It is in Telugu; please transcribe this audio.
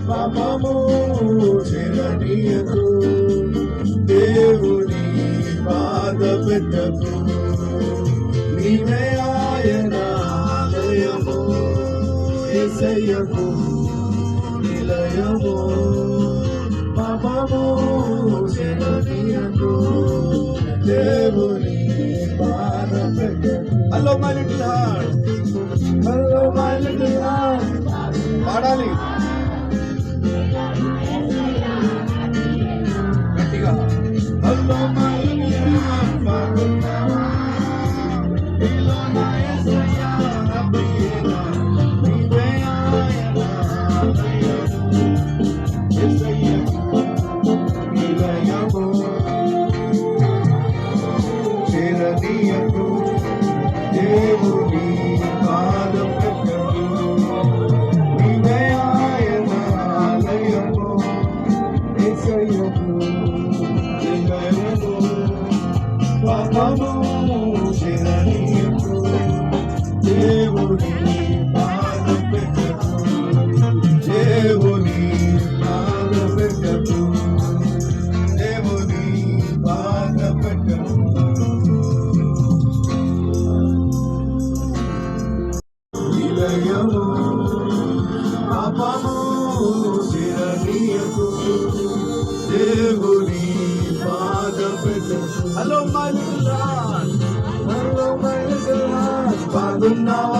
పాపము చెరనీయకు, దేవుని బాధ పెట్టకు. నీవే ఆయన ఆలయము, యేసయ్యకు నిలయము. పాపము చెరనీయకు, దేవుని బాధ పెట్టకు. Hello my little heart, hello my little heart పాడాలి గట్టిగా. హలో మై లిటిల్ హార్ట్ పాడుతున్నావా, నీలో నా యేసయ్యా రబ్బియేనా, నీవే ఆయన ఆలయము, యేసయ్యకు నిలయము. చెరనీయకు, దేవుని బాధ పెట్టకు. నీవే ఆయన ఆలయము, యేసయ్యకు నిలయము. పాపము చెరనీయకు, దేవుని బాధ పెట్టకు. దేవుని బాధ పెట్టకు, దేవుని బాధ పెట్టకు. నిలయము, పాపము చెరనీయకు, దేవుని బాధ పెట్టకు. Hello my little heart, hello my little heart బాగున్నావా.